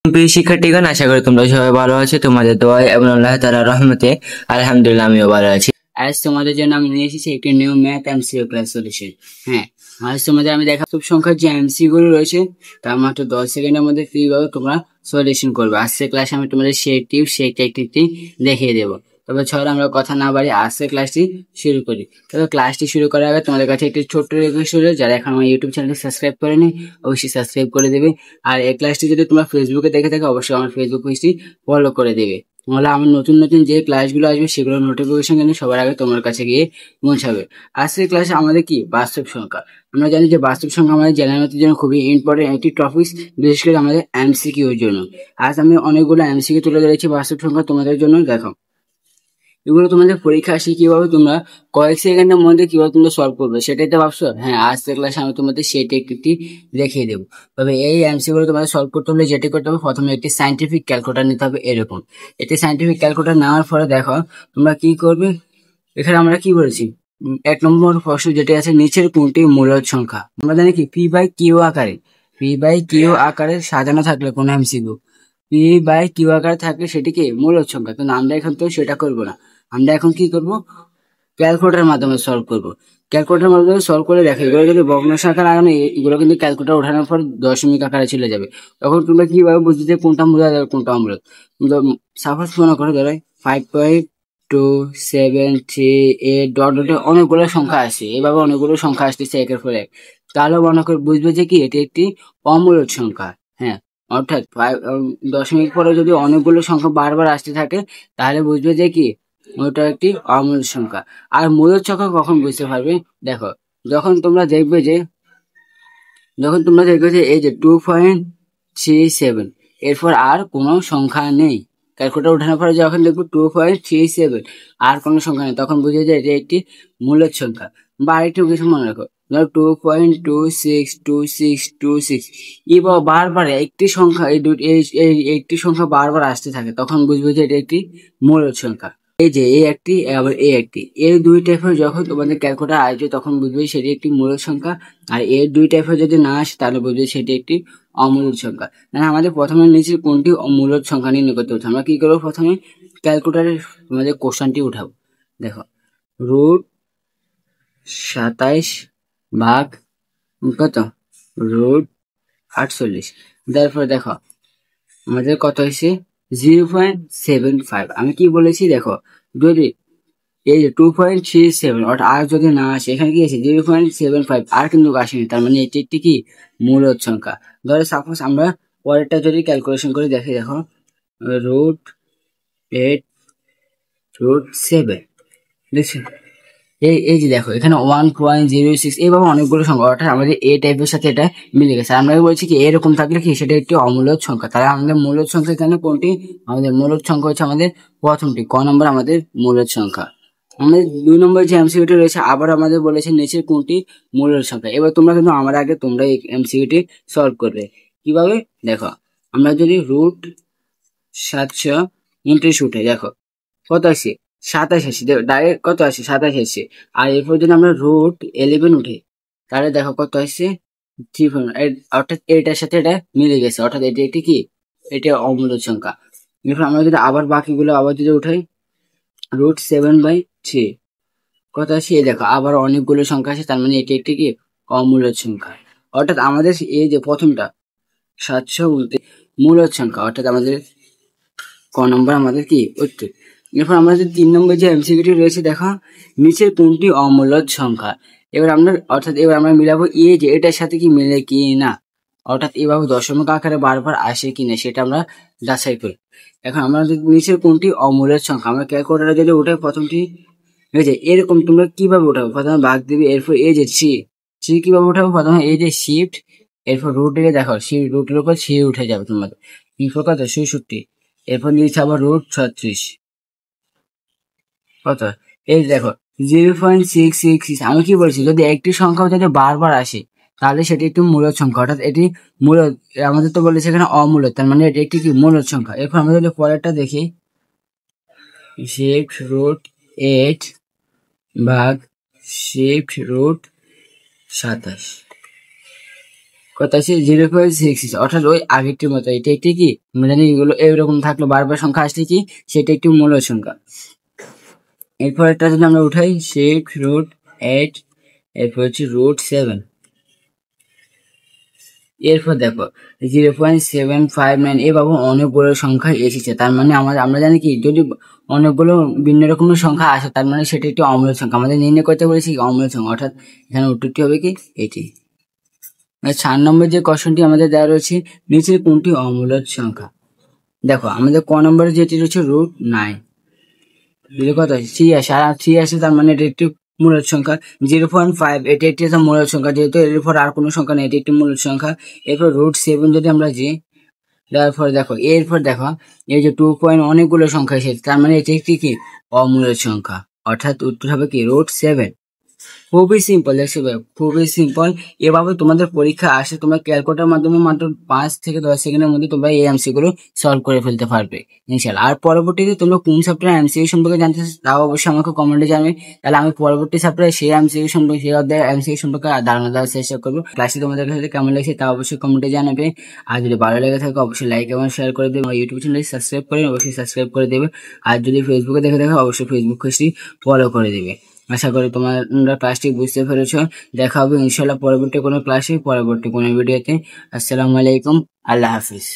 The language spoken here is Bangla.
প্রিয় শিক্ষার্থীগণ, আশা করি তোমরা সবাই ভালো আছো। তোমাদের দোয়ায় এবং আল্লাহ তাআলার রহমতে আলহামদুলিল্লাহ আমিও ভালো আছি। আজ তোমাদের জন্য আমি নিয়ে এসেছি একটি new math MCQ class solution. হ্যাঁ, আজ তোমাদের আমি দেখা খুব সংখ্যার যে এমসিকিউ গুলো রয়েছে তার মাত্র 10 সেকেন্ডের মধ্যে কিভাবে তোমরা সলিউশন করবে। আজকের ক্লাসে আমি তোমাদের সেই টিপস সেই টেকনিকটি দেখিয়ে দেবো। তবে চলো আমরা কথা না বাড়ি আজকের ক্লাসটি শুরু করি। তবে ক্লাসটি শুরু করার আগে তোমাদের কাছে একটি ছোট্ট রিকোয়েস্ট রইল, যারা এখন আমার ইউটিউব চ্যানেলটি সাবস্ক্রাইব করেনি অবশ্যই সাবস্ক্রাইব করে দেবে। আর এই ক্লাসটি যদি তোমরা ফেসবুকে দেখে থাকো অবশ্যই আমার ফেসবুক পেজটি ফলো করে দেবে। তাহলে আমার নতুন নতুন যে ক্লাসগুলো আসবে সেগুলোর নোটিফিকেশন কিন্তু সবার আগে তোমার কাছে গিয়ে পৌঁছাবে। আজকের ক্লাসে আমাদের কি বাস্তব সংখ্যা। আমরা জানি যে বাস্তব সংখ্যা আমাদের জেনারেল ম্যাথের জন্য খুবই ইম্পর্টেন্ট একটি টপিক, বিশেষ করে আমাদের এমসিকিউর জন্য। আজ আমি অনেকগুলো এমসিকিউ তুলে ধরেছি বাস্তব সংখ্যা তোমাদের জন্য। দেখো, এগুলো তোমাদের পরীক্ষা আসে কিভাবে তোমরা কয়েক সেকেন্ডের মধ্যে কিভাবে তোমরা সলভ করবে সেটাই তো ভাবছো। হ্যাঁ, আজকের ক্লাসে আমি তোমাদের সেই টেকনিকটি দেখিয়ে দেবো। তবে এই এমসিকিউ গুলো তোমাদের সলভ করতে হলে যেটি করতে হবে, প্রথমে একটি সাইন্টিফিক ক্যালকুলেটর নিতে হবে। এরকম একটি সাইন্টিফিক ক্যালকুলেটর নেওয়ার পরে দেখো তোমরা কি করবে। এখানে আমরা কি বলেছি, এক নম্বর প্রশ্ন যেটি আছে, নিচের কোনটি মূলদ সংখ্যা। আমরা জানি কি পি বাই কিউ আকারে সাজানো থাকলে কোন এমসিকিউ পি/কিউ আকারে থাকলে সেটিকে মূলদ সংখ্যা। কিন্তু আমরা এখন তো সেটা করবো না, আমরা এখন কি করব, ক্যালকুলেটরের মাধ্যমে সলভ করব। ক্যালকুলেটরের মাধ্যমে সলভ করে দেখো, এগুলো যদি ভগ্নাংশ আকারে আনে এগুলো কিন্তু ক্যালকুলেটর ওঠানোর পর দশমিক আকারে চলে যাবে। তখন তোমরা কিভাবে বুঝতে যে কোনটা মূলদ আর কোনটা অমূলদ। সাপোজ মনে করো ধরো 5.273 ডট ডটে অনেকগুলো সংখ্যা আসে, এভাবে অনেকগুলো সংখ্যা আসতেছে একের পর এক। তাহলে মনে করে বুঝবে যে কি এটি একটি অমূলদ সংখ্যা। হ্যাঁ, অর্থাৎ দশমিক পরে যদি অনেকগুলো সংখ্যা বারবার আসতে থাকে তাহলে বুঝবে যে কি ওটা একটি অমূলদ সংখ্যা। আর মূলদ সংখ্যা কখন বুঝতে পারবে, দেখো যখন তোমরা দেখবে যে এই যে 2.37 এরপর আর কোনো সংখ্যা নেই। ক্যালকুলেটর ওঠানোর পরে যখন দেখবো 2.37 আর কোনো সংখ্যা নেই, তখন বুঝে যায় এটা একটি মূলদ সংখ্যা। বা আরেকটু কিছু মনে রাখো, ধরো 2.262626 এবার বারবার একটি সংখ্যা একটি সংখ্যা বারবার আসতে থাকে, তখন বুঝবে যে এটা একটি মূলদ সংখ্যা। এই যে এই একটি আবার এই একটি, এই দুই টাইপের যখন তোমাদের ক্যালকুলেটর আসবে তখন বুঝবে সেটি একটি মূলদ সংখ্যা। আর এর দুই টাইপের যদি না আসে তাহলে বুঝবে সেটি একটি অমূলদ সংখ্যা। মানে আমাদের প্রথমে নিচে কোনটি অমূলদ সংখ্যা নির্ণয় করতে হচ্ছে। আমরা কি করবো, প্রথমে ক্যালকুলেটরে আমাদের কোশ্চেনটি উঠাবো। দেখো, √27 ভাগ √48, তারপরে দেখো আমাদের কত হয়েছে 0.75। আমি কি বলেছি দেখো, যদি এই যে 2.37 অর্থাৎ আর যদি না আসে, এখানে কি আছে 0.75 আর কিন্তু আসেনি, তার মানে এটি একটি কি মূলদ সংখ্যা। ধরো সাপোজ আমরা পরেরটা যদি ক্যালকুলেশন করে দেখি, দেখো √8√7 দেখছেন। এই যে দেখো এখানে 1.06 এইভাবে অনেকগুলো সংখ্যা, অর্থাৎ আমাদের এ টাইপের সাথে এটা মিলে গেছে। আমরা বলছি কি এরকম থাকলে কি সেটা একটি অমূলদ সংখ্যা। তাহলে আমাদের মূলদ সংখ্যা এখানে কোনটি, আমাদের মূলদ সংখ্যা হচ্ছে আমাদের প্রথমটি, ক নম্বর আমাদের মূলদ সংখ্যা। আমাদের 2 নম্বর যে এমসিকিউটি রয়েছে, আবার আমাদের বলেছে নিচের কোনটি মূলদ সংখ্যা। এবার তোমরা কিন্তু আমার আগে তোমরা এই এমসিকিউটি সলভ করবে কিভাবে। দেখো, আমরা যদি √729 উঠে, দেখো কত আসে 27 আসে, ডাইরেক্ট কত আসে 27 আসে। আর এরপর যদি আমরা √11 উঠে তাহলে দেখো কত আসছে 3, অর্থাৎ এটার সাথে এটা মিলে গেছে, অর্থাৎ এটি একটি কি, এটা অমূলদ সংখ্যা। এরপর আমরা যদি আবার বাকিগুলো আবার যদি উঠাই, √7/3 কত আসে, এই দেখো আবার অনেকগুলো সংখ্যা আছে, তার মানে এটি একটি কি অমূলদ সংখ্যা। অর্থাৎ আমাদের এই যে প্রথমটা 729 মূলদ সংখ্যা, অর্থাৎ আমাদের ক নম্বর আমাদের কি উত্তর। এরপর আমাদের 3 নম্বর যে এমসিকিউটি রয়েছে, দেখো নিচের কোনটি অমূলদ সংখ্যা। এবার আমরা মিলাবো যে এটার সাথে কি মিলে কি না, অর্থাৎ এভাবে দশমিক আকারে বারবার আসে কিনা সেটা আমরা যাচাই করি। এখন আমরা নিচের কোনটি অমূলদ সংখ্যা, আমরা ক্যালকুলেটরে যদি উঠে প্রথমটি, ঠিক আছে, এরকম তোমরা কিভাবে উঠাবো, প্রথমে ভাগ দিবি, এরপর এই যে থ্রি কিভাবে উঠাবো, প্রথমে এই যে শিফট, এরপর রুট দিকে দেখো রুটের উপর থ্রি উঠে যাবে তোমাদের, এরপর কত 66, এরপর নিচে আবার √36 কত, এই দেখো 0.666। আমি কি বলছি, যদি একটি সংখ্যা যদি বারবার আসে তাহলে সেটি একটি মূলদ সংখ্যা, অর্থাৎ এটি মূলদ। আমাদের তো বলেছে এখানে অমূলদ, তার মানে এটি একটি কি মূলদ সংখ্যা। এরপর আমরা যদি পরেরটা দেখি, √8 ভাগ √27 কত আছে 0.66, অর্থাৎ ওই আগেরটির মতো। এটা একটি কি আমরা জানি এগুলো এইরকম থাকলে বারবার সংখ্যা আসলে কি সেটা একটি মূল সংখ্যা। এরপর একটা যদি আমরা উঠাই 6√8, এরপর হচ্ছে √7, এরপর দেখো 0.759, এভাবে অনেকগুলো সংখ্যা এসেছে। তার মানে আমরা জানি কি যদি অনেকগুলো ভিন্ন রকমের সংখ্যা আসে তার মানে সেটা একটি অমূলক সংখ্যা। আমাদের নির্ণয় করতে বলেছি অমূলক সংখ্যা, অর্থাৎ এখানে উত্তরটি হবে কি এটি। 4 নম্বর যে কোশ্চেনটি আমাদের দেওয়া রয়েছে, নিচের কোনটি অমূলক সংখ্যা? দেখো আমাদের ক নম্বরে যেটি রয়েছে √9, কত আছে 83, আর 83 তার মানে এটা একটি মূলদ সংখ্যা। 0.5 এটি একটি মূলদ সংখ্যা, যেহেতু এর উপর আর কোনো সংখ্যা নেই, এটি একটি মূলদ সংখ্যা। এরপর √7 যদি আমরা তারপর দেখো এরপর দেখো এই যে 2 পয়েন্ট অনেকগুলো সংখ্যা এসেছে, তার মানে এটি একটি কি অমূলদ সংখ্যা, অর্থাৎ উত্তর হবে কি √7। খুবই সিম্পল, দেখছি ভাই খুবই সিম্পল। এভাবে তোমাদের পরীক্ষা আসে, তোমরা ক্যালকুলেটার মাধ্যমে মাত্র 5 থেকে 10 সেকেন্ডের মধ্যে তোমরা এই এমসি গুলো সলভ করে ফেলতে পারবে ইনশাআল্লাহ। আর পরবর্তীতে তোমরা কোন চ্যাপ্টার এমসিকিউ সম্পর্কে জানতে চাও তাও অবশ্যই আমাকে কমেন্টে জানাবে, তাহলে আমি পরবর্তী চ্যাপ্টারে সেই এমসিকিউ সম্পর্কে সেই অধ্যায়ের এমসিকিউ সম্পর্কে ধারণা দেওয়ার চেষ্টা করবো। ক্লাসে তোমাদের কাছে কেমন লাগছে তা অবশ্যই কমেন্টে জানাবে। আর যদি ভালো লেগে থাকে অবশ্যই লাইক এবং শেয়ার করে দেবে। আমার ইউটিউব চ্যানেল সাবস্ক্রাইব করে অবশ্যই সাবস্ক্রাইব করে দেবে। আর যদি ফেসবুকে দেখে অবশ্যই ফেসবুক পেজটি ফলো করে দেবে। আশা করি তোমরা ক্লাসটি বুঝতে পেরেছ। দেখা হবে ইনশাল্লাহ পরবর্তী কোনো ক্লাসে, পরবর্তী কোনো ভিডিওতে। আসসালামু আলাইকুম, আল্লাহ হাফিজ।